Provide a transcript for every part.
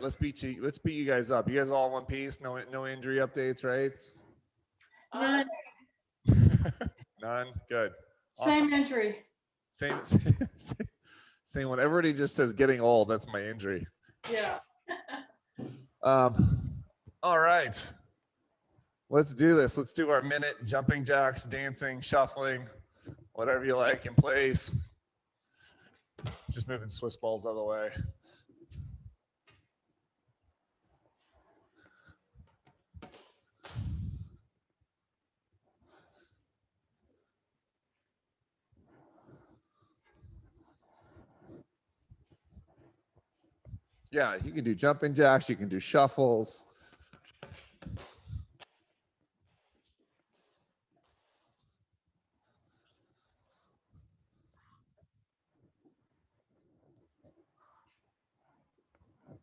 Let's beat you guys up. You guys all in one piece. No injury updates, right? None. None. Good. Same Awesome. injury. Same. Same one. Everybody just says getting old. That's my injury. Yeah. All right. Let's do this. Let's do our minute jumping jacks, dancing, shuffling, whatever you like in place. Just moving Swiss balls out of the way. Yeah, you can do jumping jacks. You can do shuffles.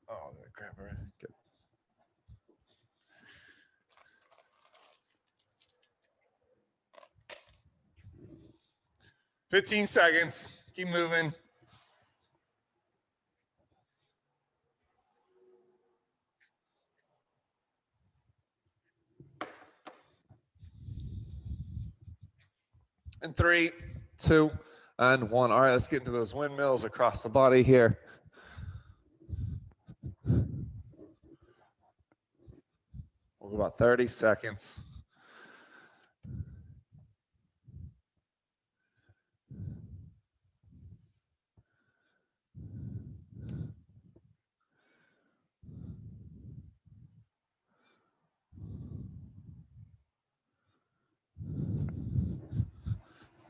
Oh, grab everything. Good. "15 seconds. Keep moving. And 3, 2, and 1. All right, let's get into those windmills across the body here. We'll go about 30 seconds.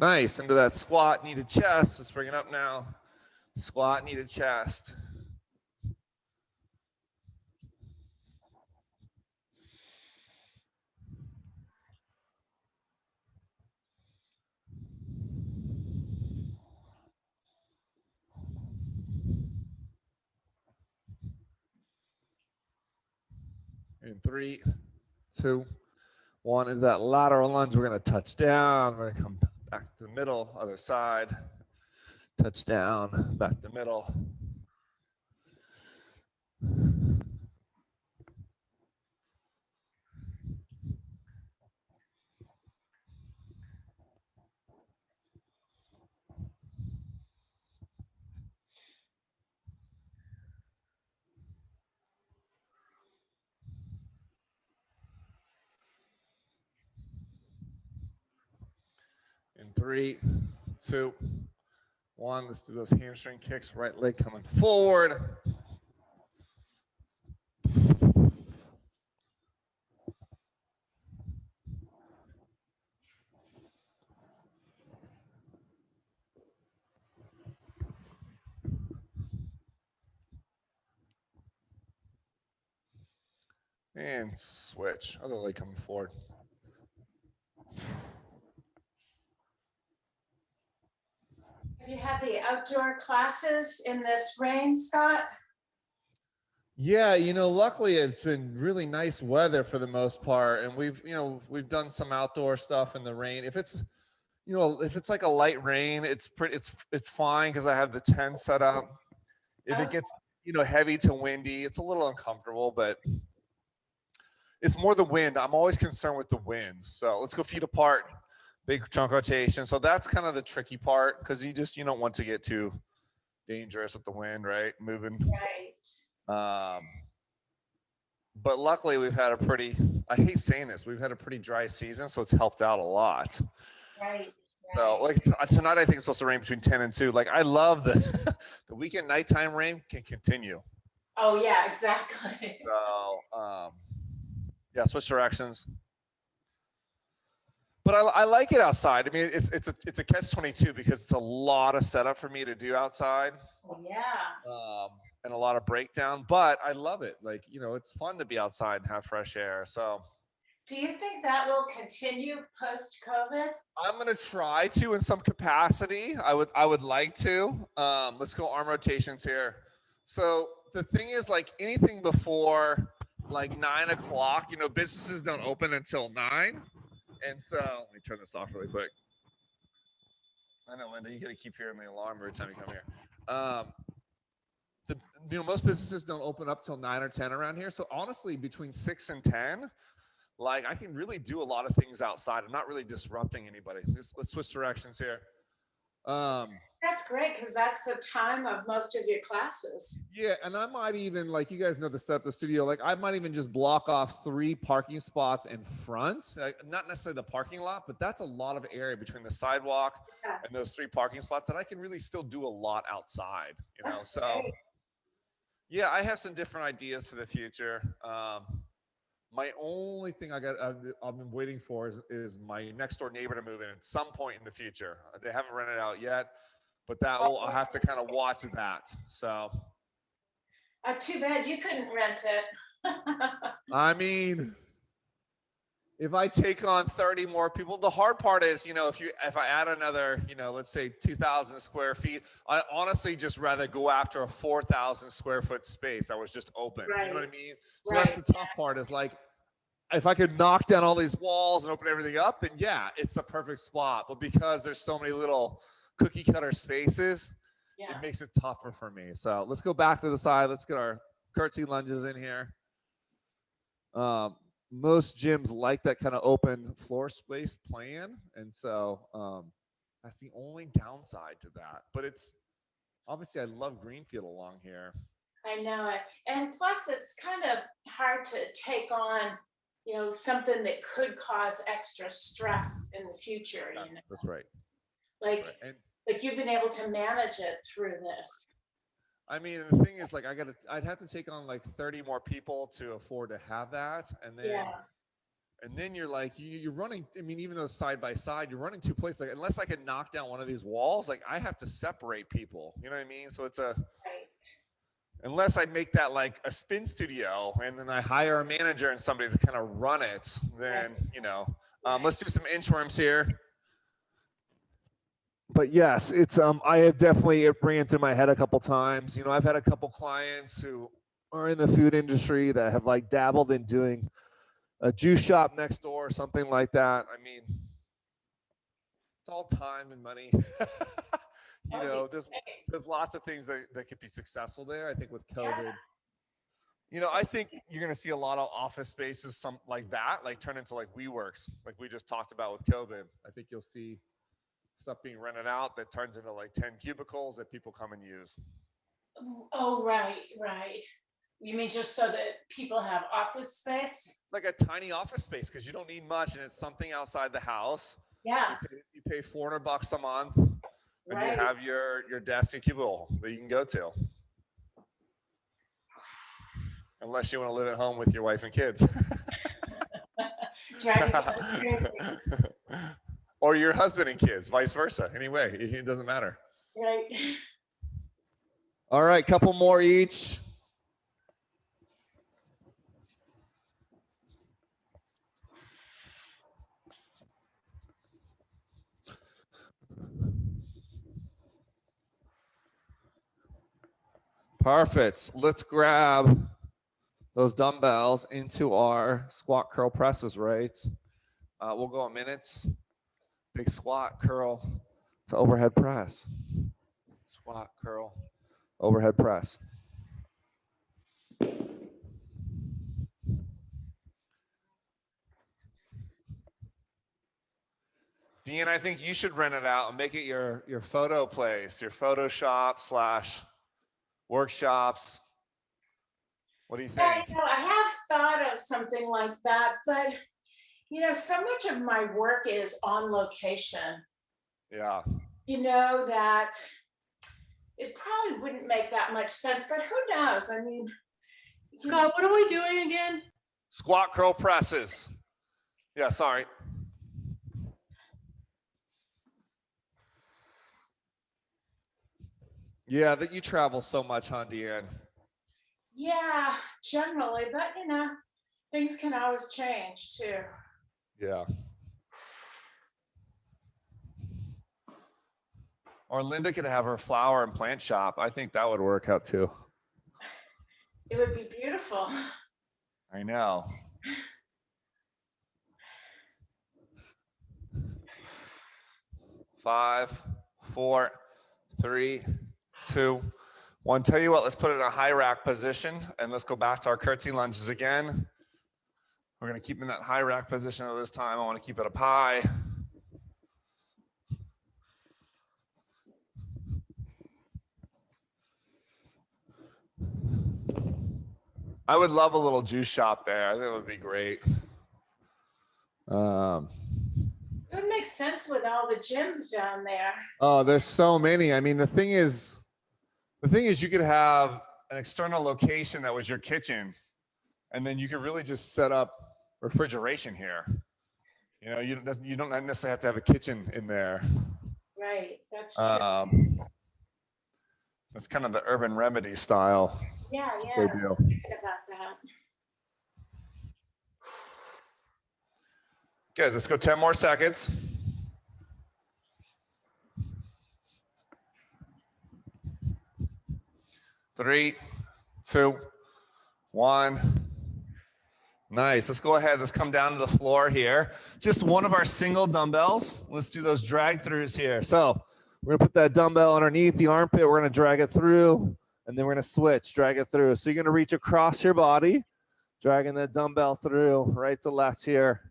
Nice. Into that squat, needed chest. Let's bring it up now. Squat, needed chest. In 3, 2, 1. Into that lateral lunge, we're going to touch down. We're going to come back to the middle, other side. Touch down, back to the middle. In 3, 2, 1. Let's do those hamstring kicks. Right leg coming forward. And switch. Other leg coming forward. Have you had the outdoor classes in this rain, Scott? Yeah, luckily it's been really nice weather for the most part, and we've done some outdoor stuff in the rain. If it's like a light rain, it's fine because I have the tent set up. If it gets heavy to windy, it's a little uncomfortable, but it's more the wind. I'm always concerned with the wind. So let's go feet apart, big trunk rotation. So that's kind of the tricky part because you don't want to get too dangerous with the wind, right? Moving. Right. But luckily we've had I hate saying this, we've had a pretty dry season, so it's helped out a lot. Right. So like tonight, I think it's supposed to rain between 10 and 2. Like I love the the weekend nighttime rain can continue. Oh yeah, exactly. So yeah, switch directions. But I like it outside. I mean, it's a catch-22 because it's a lot of setup for me to do outside. Yeah. And a lot of breakdown, but I love it. Like, it's fun to be outside and have fresh air. So do you think that will continue post-COVID? I'm gonna try to in some capacity. I would like to. Let's go arm rotations here. So the thing is, like anything before like 9 o'clock, businesses don't open until 9. And so let me turn this off really quick. I know, Linda, you gotta keep hearing the alarm every time you come here. most businesses don't open up till 9 or 10 around here. So honestly, between 6 and 10, like I can really do a lot of things outside. I'm not really disrupting anybody. Let's switch directions here. That's great because that's the time of most of your classes. Yeah, and I might even, like, you guys know the setup, the studio, like I might even just block off 3 parking spots in front, not necessarily the parking lot, but that's a lot of area between the sidewalk and those 3 parking spots that I can really still do a lot outside, you know? That's So great. yeah, I have some different ideas for the future. My only thing I've been waiting for is my next door neighbor to move in at some point in the future. They haven't rented out yet, but I'll have to kind of watch that. So, Too bad you couldn't rent it. I mean, if I take on 30 more people, the hard part is, if I add another, let's say 2,000 square feet, I honestly just rather go after a 4,000 square foot space that was just open. Right. You know what I mean? So that's the tough part, is like, if I could knock down all these walls and open everything up, then yeah, it's the perfect spot. But because there's so many little cookie cutter spaces, Yeah. it makes it tougher for me. So let's go back to the side. Let's get our curtsy lunges in here. Most gyms like that kind of open floor space plan. And so that's the only downside to that. But it's obviously, I love Greenfield along here. I know it. And plus it's kind of hard to take on, something that could cause extra stress in the future, That's right. Like, That's right. like you've been able to manage it through this. I mean, the thing is, like, I'd have to take on like 30 more people to afford to have that. And then you're like, you're running, I mean, even though side by side, you're running 2 places. Like, unless I can knock down one of these walls, like I have to separate people, you know what I mean? So unless I make that like a spin studio and then I hire a manager and somebody to kind of run it, then, let's do some inchworms here. But yes, it's I have definitely, it ran through my head a couple times. I've had a couple clients who are in the food industry that have like dabbled in doing a juice shop next door or something like that. I mean, it's all time and money. There's lots of things that could be successful there. I think with COVID, I think you're going to see a lot of office spaces, some like that, like turn into like WeWorks, like we just talked about with COVID. I think you'll see stuff being rented out that turns into like 10 cubicles that people come and use. Oh, right. You mean just so that people have office space? Like a tiny office space, because you don't need much, and it's something outside the house. Yeah. You pay $400 a month, and you have your desk and cubicle that you can go to. Unless you want to live at home with your wife and kids. Or your husband and kids, vice versa. Anyway, it doesn't matter. Right. All right, couple more each. Perfect. Let's grab those dumbbells into our squat curl presses, right? We'll go a minute. Big squat, curl to overhead press. Squat, curl, overhead press. Dean, I think you should rent it out and make it your photo place, your Photoshop / workshops. What do you think? Yeah, I have thought of something like that, but so much of my work is on location. Yeah. That it probably wouldn't make that much sense, but who knows? I mean, Scott, what are we doing again? Squat curl presses. Yeah, sorry. Yeah, that you travel so much, huh, Deanne? Yeah, generally, but things can always change too. Yeah. Or Linda could have her flower and plant shop. I think that would work out too. It would be beautiful. I know. Five, 4, 3, 2, Well, I'll tell you what, let's put it in a high rack position and let's go back to our curtsy lunges again. We're gonna keep in that high rack position this time. I wanna keep it up high. I would love a little juice shop there. I think it would be great. It would make sense with all the gyms down there. Oh, there's so many. I mean, the thing is you could have an external location that was your kitchen, and then you could really just set up refrigeration here. You know, you don't necessarily have to have a kitchen in there. Right, that's true. That's kind of the Urban Remedy style. Yeah, They I do. was thinking about that. Good, let's go 10 more seconds. Three, two, one. Nice, let's go ahead, let's come down to the floor here. Just one of our single dumbbells. Let's do those drag throughs here. So we're gonna put that dumbbell underneath the armpit, we're gonna drag it through, and then we're gonna switch, drag it through. So you're gonna reach across your body, dragging the dumbbell through right to left here.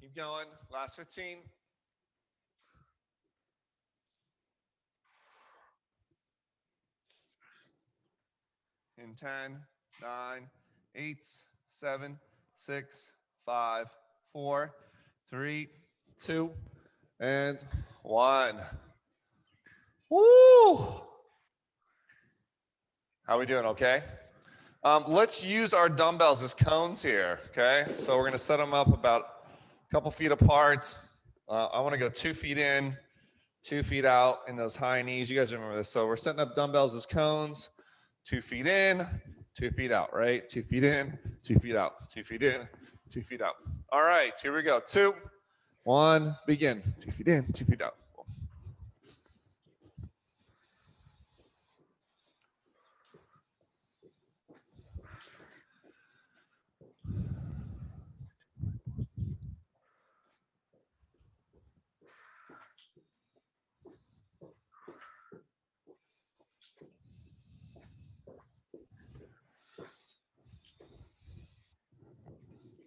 Keep going, last 15. In 10, 9, 8, 7, 6, 5, 4, 3, 2, and 1. Woo! How we doing, okay? Let's use our dumbbells as cones here, okay? So we're gonna set them up about a couple feet apart. I wanna go 2 feet in, 2 feet out in those high knees. You guys remember this. So we're setting up dumbbells as cones, 2 feet in, 2 feet out, right? 2 feet in, 2 feet out, 2 feet in, 2 feet out. All right, here we go. 2, 1, begin. 2 feet in, 2 feet out.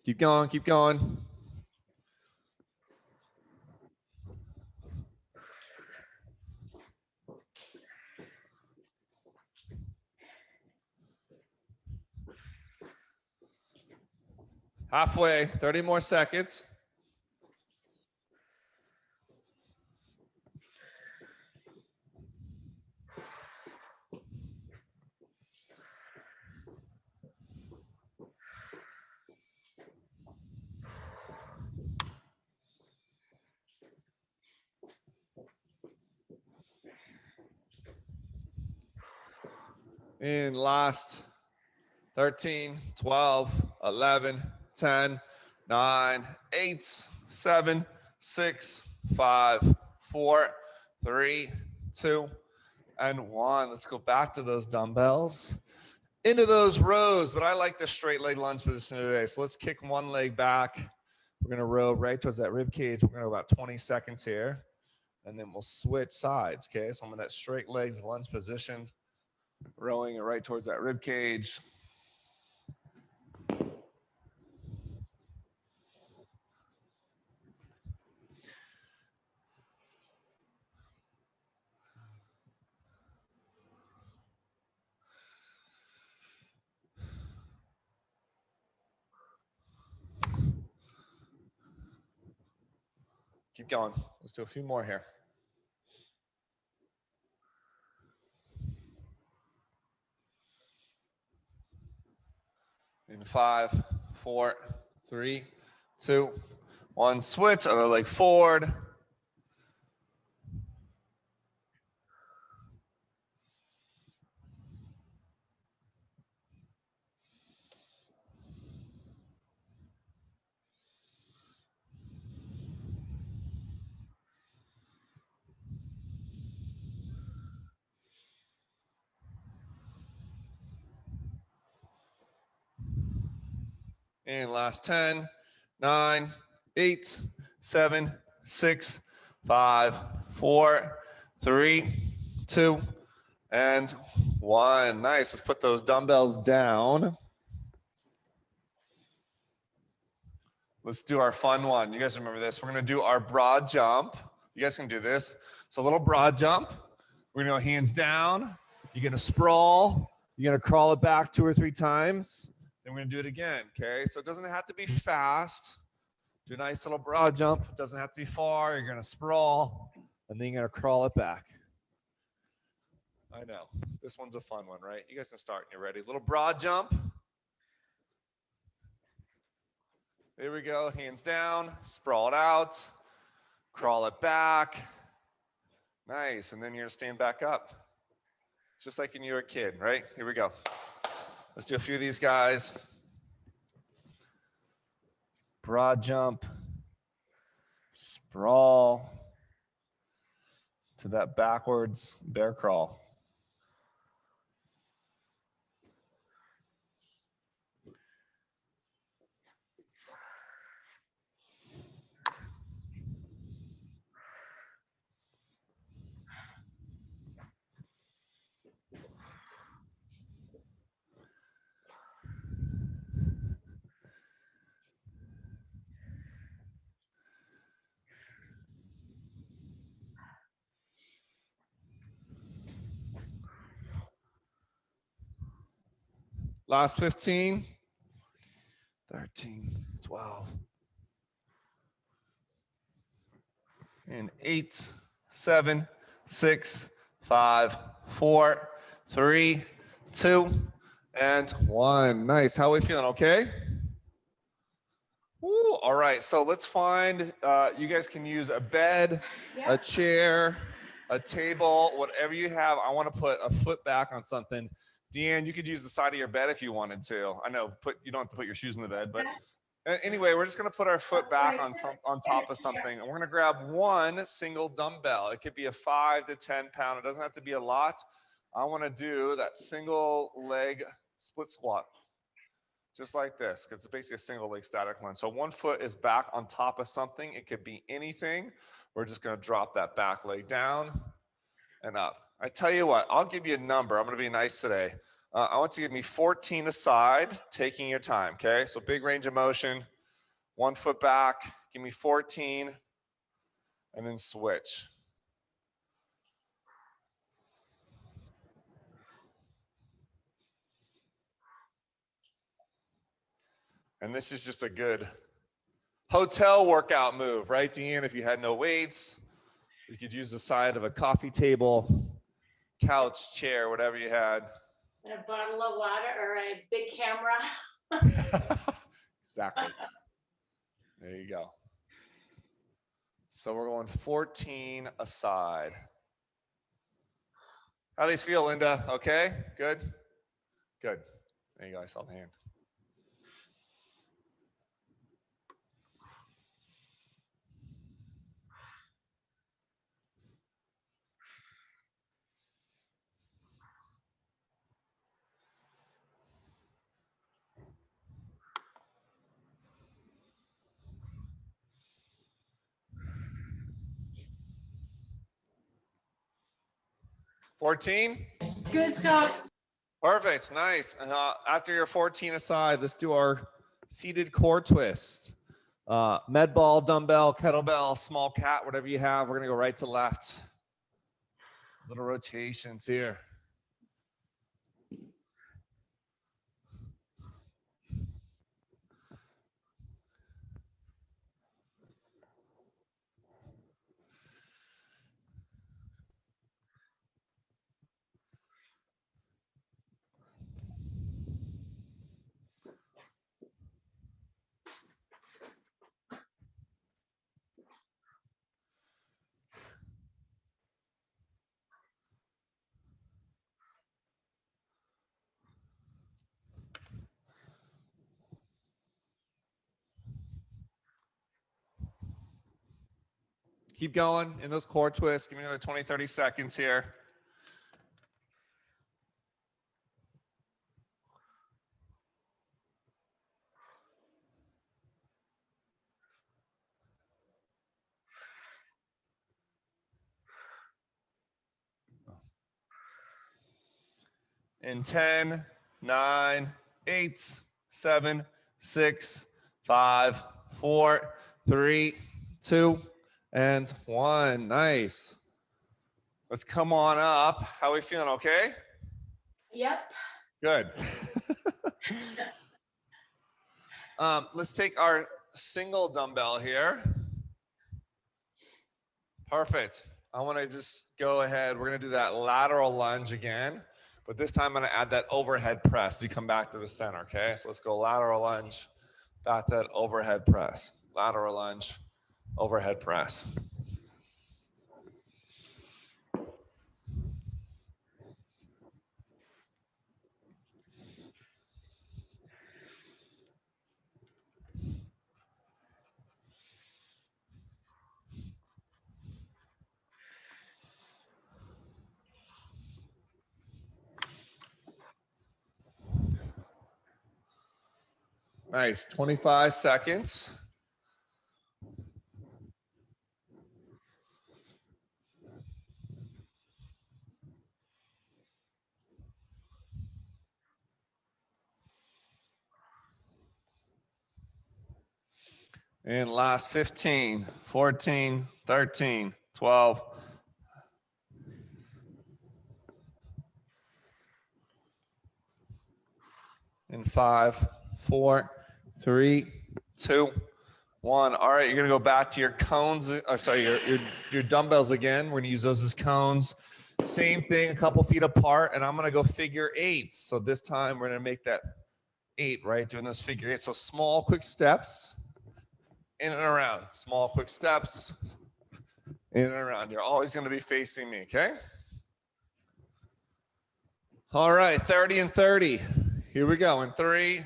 Keep going, keep going. Halfway, 30 more seconds. In last 13, 12, 11, 10, 9, 8, 7, 6, 5, 4, 3, 2, and 1. Let's go back to those dumbbells. Into those rows, but I like the straight leg lunge position today. So let's kick one leg back. We're gonna row right towards that rib cage. We're gonna go about 20 seconds here. And then we'll switch sides, okay? So I'm in that straight leg lunge position, rowing it right towards that rib cage. Keep going. Let's do a few more here. In 5, 4, 3, 2, 1. Switch, other leg forward. And last 10, 9, 8, 7, 6, 5, 4, 3, 2, and 1. Nice. Let's put those dumbbells down. Let's do our fun one. You guys remember this. We're going to do our broad jump. You guys can do this. So a little broad jump. We're going to go hands down. You're going to sprawl. You're going to crawl it back 2 or 3 times. Then we're going to do it again, okay? So it doesn't have to be fast. Do a nice little broad jump. It doesn't have to be far. You're going to sprawl, and then you're going to crawl it back. I know. This one's a fun one, right? You guys can start when you're ready. Little broad jump. There we go. Hands down. Sprawl it out. Crawl it back. Nice. And then you're going to stand back up. Just like when you were a kid, right? Here we go. Let's do a few of these guys. Broad jump. Sprawl. To that backwards bear crawl. Last 15, 13, 12, and 8, 7, 6, 5, 4, 3, 2, and 1. Nice. How are we feeling? Okay? Woo. All right. So let's find, you guys can use a bed, a chair, a table, whatever you have. I want to put a foot back on something. Deanne, you could use the side of your bed if you wanted to. I know you don't have to put your shoes in the bed, but anyway, we're just going to put our foot back on top of something. And we're going to grab one single dumbbell. It could be a 5 to 10 pound. It doesn't have to be a lot. I want to do that single leg split squat. Just like this, because it's basically a single leg static lunge. So one foot is back on top of something. It could be anything. We're just going to drop that back leg down and up. I tell you what, I'll give you a number. I'm going to be nice today. I want you to give me 14 aside, taking your time, okay? So big range of motion, 1 foot back, give me 14, and then switch. And this is just a good hotel workout move, right, Deanne? If you had no weights, you could use the side of a coffee table, couch, chair, whatever you had. And a bottle of water or a big camera. Exactly. There you go. So we're going 14 aside. How do these feel, Linda? Okay? Good? Good. There you go. I saw the hand. $14? Good, Scott. Perfect. Nice. After your 14 aside, let's do our seated core twist. Med ball, dumbbell, kettlebell, small cat, whatever you have. We're going to go right to left. Little rotations here. Keep going in those core twists. Give me another 20, 30 seconds here. In 10, 9, 8, 7, 6, 5, 4, 3, 2, and 1. Nice. Let's come on up. How are we feeling? Okay? Yep. Good. Let's take our single dumbbell here. Perfect. I want to just go ahead. We're going to do that lateral lunge again, but this time I'm going to add that overhead press. You come back to the center, okay? So let's go lateral lunge, back to that overhead press. Lateral lunge, overhead press. Nice, 25 seconds. And last 15, 14, 13, 12. In 5, 4, 3, 2, 1. All right, you're gonna go back to your cones. Your dumbbells again. We're gonna use those as cones. Same thing, a couple feet apart, and I'm gonna go figure eights. So this time we're gonna make that 8, right? Doing those figure eights. So small, quick steps in and around. Small, quick steps in and around. You're always gonna be facing me, okay? All right, 30 and 30. Here we go. In 3,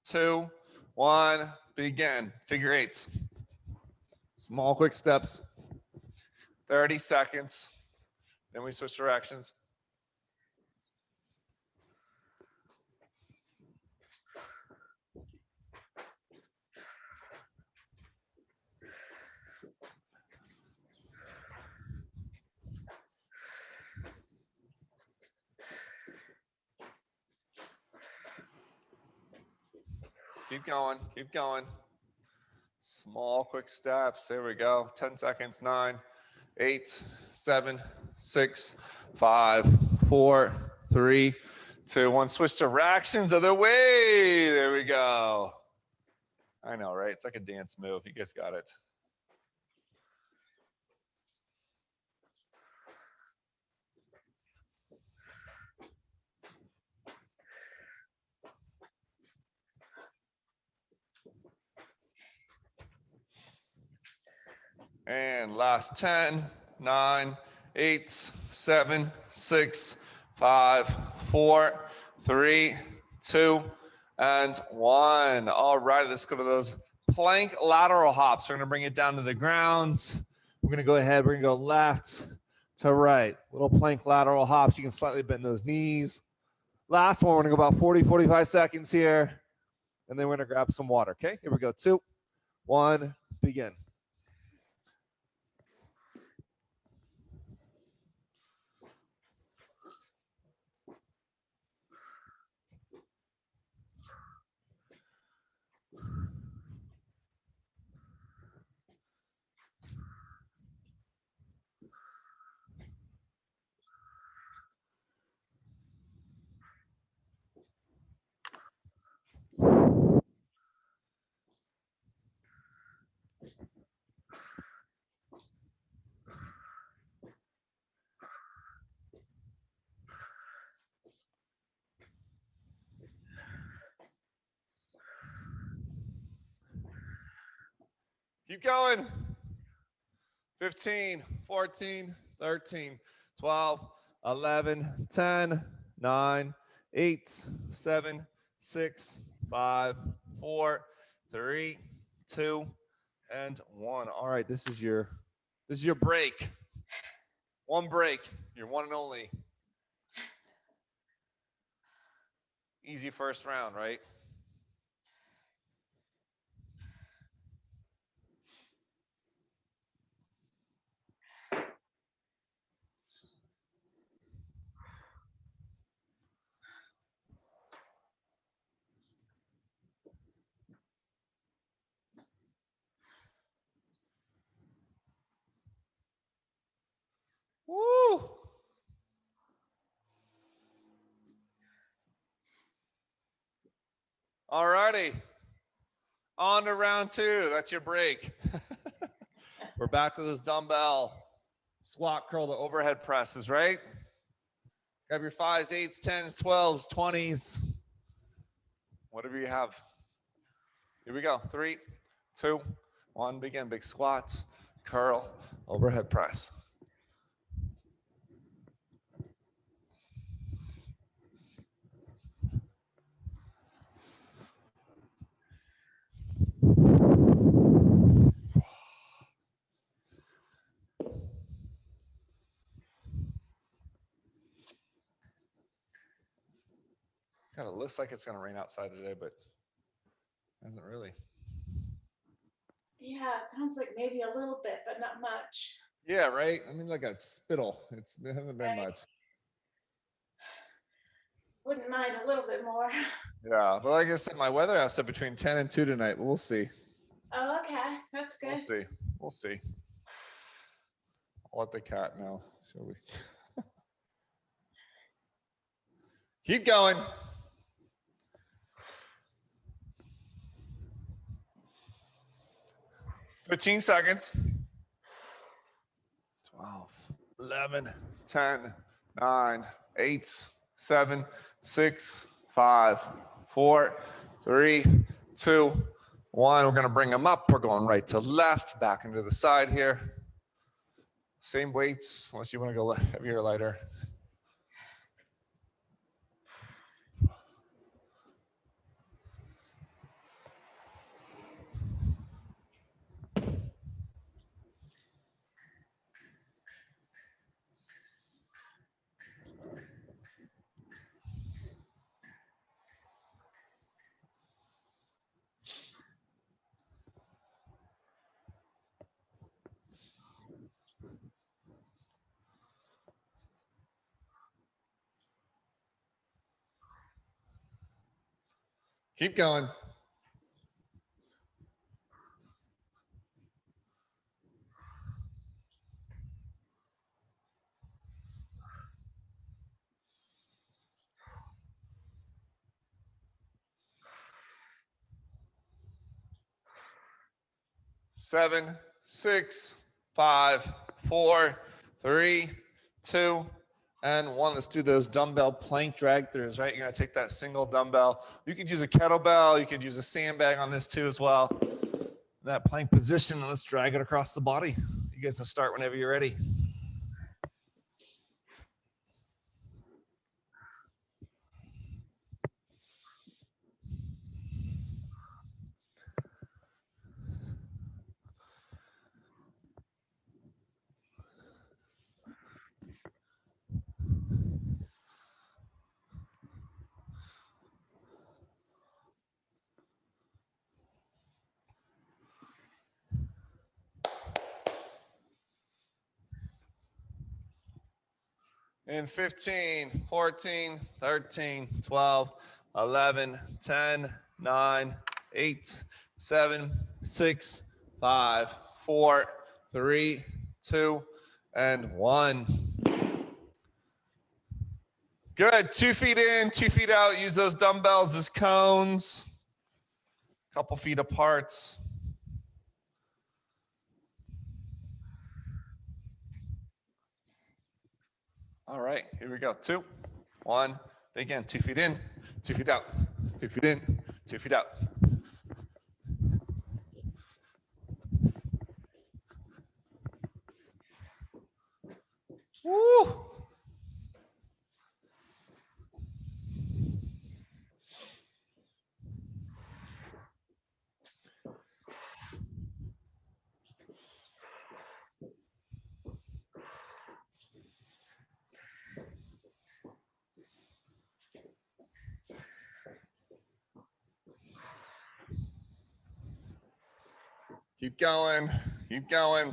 2, 1, begin. Figure eights. Small, quick steps. 30 seconds. Then we switch directions. Keep going, keep going. Small, quick steps. There we go. 10 seconds. 9, 8, 7, 6, 5, 4, 3, 2, 1. Switch directions. Other way. There we go. I know, right? It's like a dance move. You guys got it. And last 10, 9, 8, 7, 6, 5, 4, 3, 2, and 1. All right, let's go to those plank lateral hops. We're gonna bring it down to the ground. We're gonna go ahead, we're gonna go left to right. Little plank lateral hops. You can slightly bend those knees. Last one, we're gonna go about 40, 45 seconds here. And then we're gonna grab some water, okay? Here we go, 2, 1, begin. Keep going. 15, 14, 13, 12, 11, 10, 9, 8, 7, 6, 5, 4, 3, 2, and 1. All right, this is your This is your break. One break, your one and only. Easy first round, right? Woo! All righty. On to round two. That's your break. We're back to this dumbbell squat, curl to overhead presses, right? Grab your 5s, 8s, 10s, 12s, 20s, whatever you have. Here we go. 3, 2, 1. Begin. Big squats, curl, overhead press. Kind of looks like it's going to rain outside today, but hasn't really. Yeah, it sounds like maybe a little bit, but not much. Yeah, right? I mean, like a spittle. It hasn't been Right. much. Wouldn't mind a little bit more. Yeah, but like I said, my weather house said between 10 and 2 tonight. We'll see. Oh, okay. That's good. We'll see. We'll see. I'll let the cat know, shall we? Keep going. "15 seconds. 12, 11, 10, 9, 8, 7, 6, 5, 4, 3, 2, 1. We're going to bring them up. We're going right to left, back into the side here. Same weights, unless you want to go heavier or lighter. Keep going. Seven, 6, 5, 4, 3, 2, and 1. Let's do those dumbbell plank drag throughs, right? You're going to take that single dumbbell. You could use a kettlebell. You could use a sandbag on this too as well. That plank position, and let's drag it across the body. You guys can start whenever you're ready. In 15, 14, 13, 12, 11, 10, 9, 8, 7, 6, 5, 4, 3, 2, and 1. Good. 2 feet in, 2 feet out. Use those dumbbells as cones. Couple feet apart. All right, here we go. 2, 1. Again, 2 feet in, 2 feet out. 2 feet in, 2 feet out. Woo! Keep going. Keep going.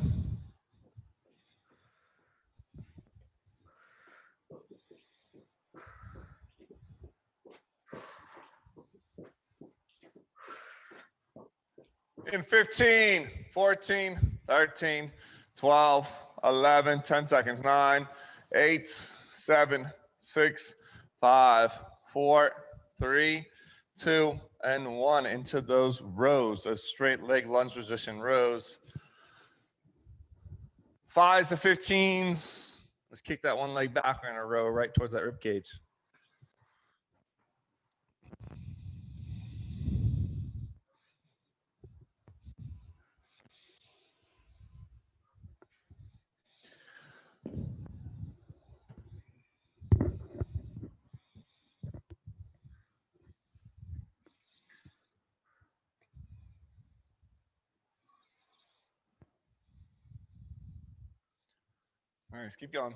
In 15, 14, 13, 12, 11, 10 seconds. 9, 8, 7, 6, 5, 4, 3, 2, and 1 into those rows, those straight leg lunge position rows. 5s to 15s. Let's kick that one leg back in a row right towards that rib cage. All right, let's keep going.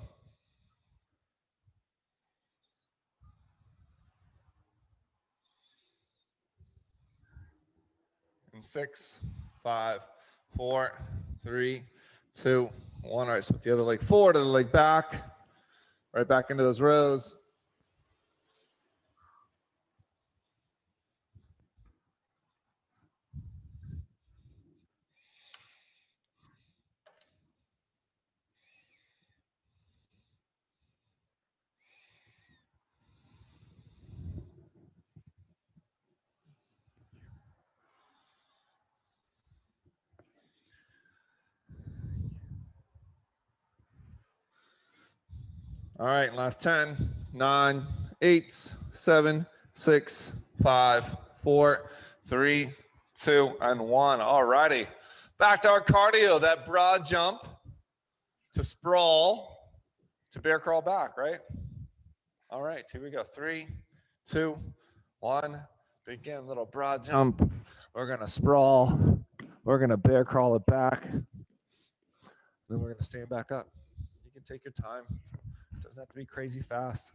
In 6, 5, 4, 3, 2, 1. All right, so with the other leg forward, other leg back, right back into those rows. All right, last 10, 9, 8, 7, 6, 5, 4, 3, 2, and 1. All righty. Back to our cardio, that broad jump to sprawl to bear crawl back, right? All right, here we go. 3, 2, 1. Begin, little broad jump. We're going to sprawl. We're going to bear crawl it back. Then we're going to stand back up. You can take your time. It doesn't have to be crazy fast.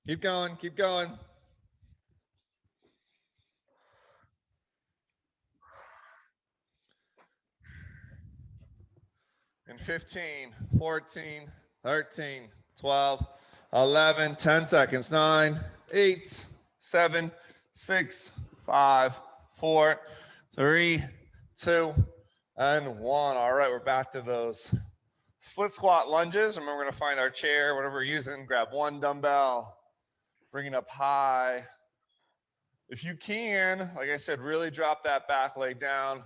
Keep going, keep going. In 15, 14, 13, 12, 11, 10 seconds. 9, 8, 7, 6, 5, 4, 3, 2, and 1. All right, we're back to those split squat lunges. Remember, we're going to find our chair, whatever we're using. Grab one dumbbell, bring it up high. If you can, like I said, really drop that back leg down.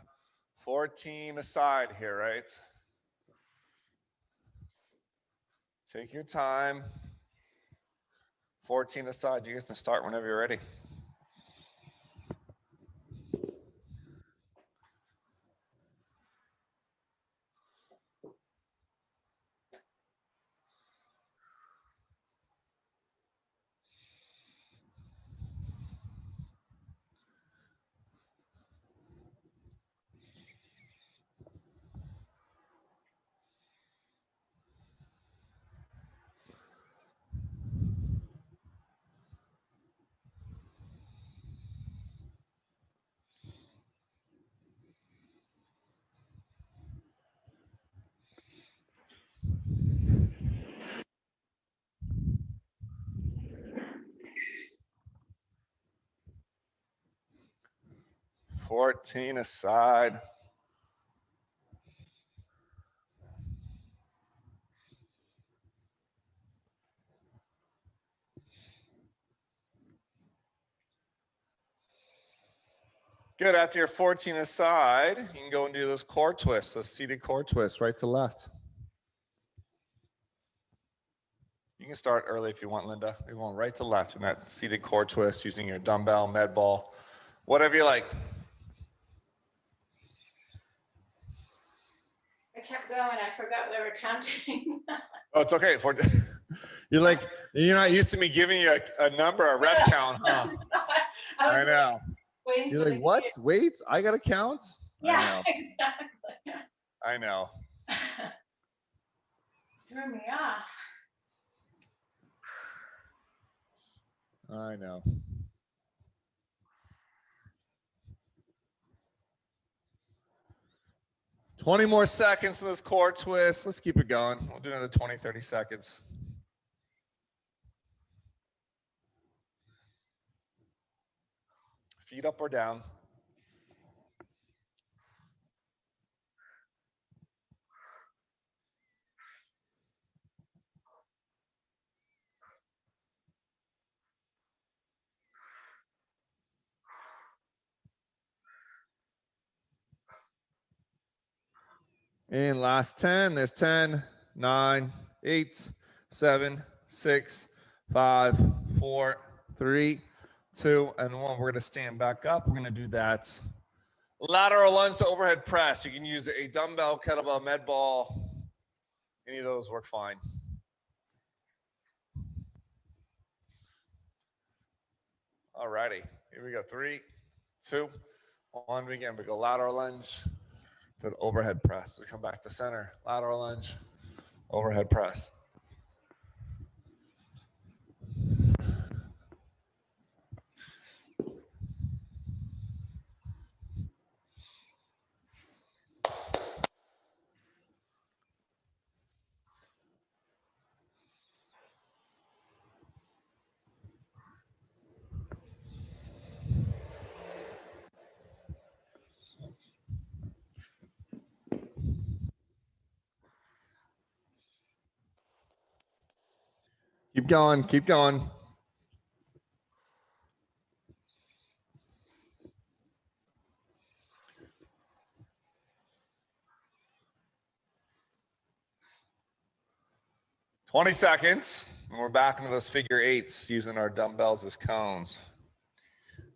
14 aside here, right? Take your time. 14 aside. You guys can start whenever you're ready. Fourteen aside. Good. After your 14 aside, you can go and do those core twists, those seated core twists, right to left. You can start early if you want, Linda. You're going right to left in that seated core twist using your dumbbell, med ball, whatever you like. I kept going. I forgot we were counting. Oh, it's okay. You're like, you're not used to me giving you a number, a rep count, huh? I I was know. waiting You're for like, the what? computer. Wait, I got to count? Yeah, exactly. I know. Threw me off. I know. $20 more seconds in this core twist. Let's keep it going. We'll do another 20, 30 seconds. Feet up or down. And last 10. There's 10, 9, 8, 7, 6, 5, 4, 3, 2, and 1. We're going to stand back up. We're going to do that lateral lunge to overhead press. You can use a dumbbell, kettlebell, med ball. Any of those work fine. All righty. Here we go. 3, 2, 1. Begin. We go lateral lunge to the overhead press. We come back to center. Lateral lunge, overhead press. Keep going, keep going. "20 seconds, and we're back into those figure eights using our dumbbells as cones.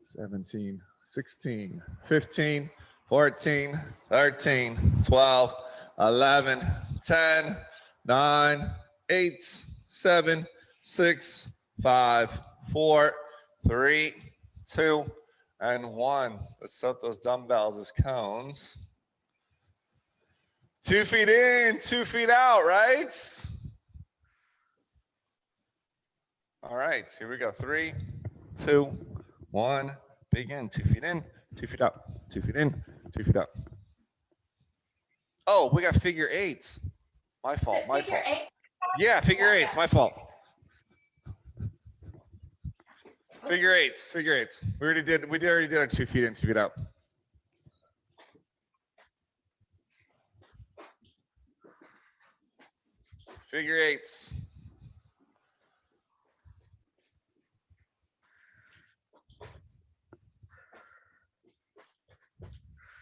17, 16, 15, 14, 13, 12, 11, 10, 9, 8, 7, 6, 5, 4, 3, 2, and 1. Let's set those dumbbells as cones. 2 feet in, 2 feet out, right? All right, here we go. 3, 2, 1. Begin. 2 feet in, 2 feet out, 2 feet in, 2 feet out. Oh, we got figure eights. My fault. My fault. Eight? Yeah, figure eights. My fault. Figure eights. Figure eights. We already did our 2 feet in, 2 feet out. Figure eights.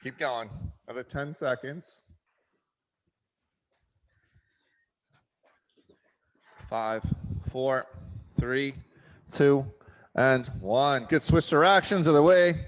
Keep going. Another 10 seconds. 5, 4, 3, 2, and 1. Good switch directions of the way.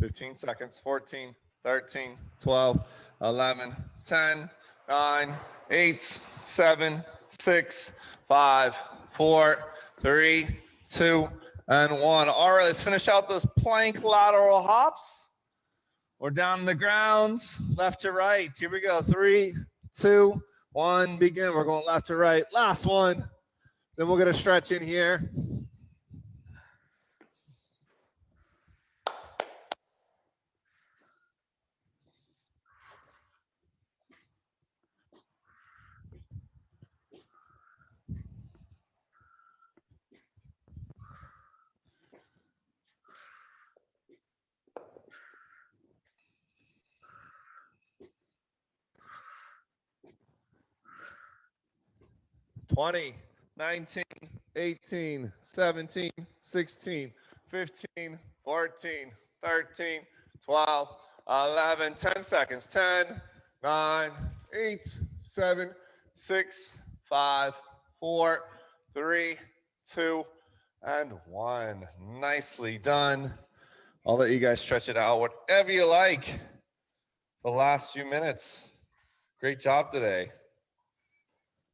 "15 seconds, 14, 13, 12, 11, 10, 9, 8, 7, 6, 5, 4, 3, 2, and 1. All right, let's finish out those plank lateral hops. We're down on the ground, left to right. Here we go. 3, 2, 1, begin. We're going left to right. Last one. Then we're going to stretch in here. "20, 19, 18, 17, 16, 15, 14, 13, 12, 11, 10 seconds. 10, 9, 8, 7, 6, 5, 4, 3, 2, and 1. Nicely done. I'll let you guys stretch it out whatever you like the last few minutes. Great job today.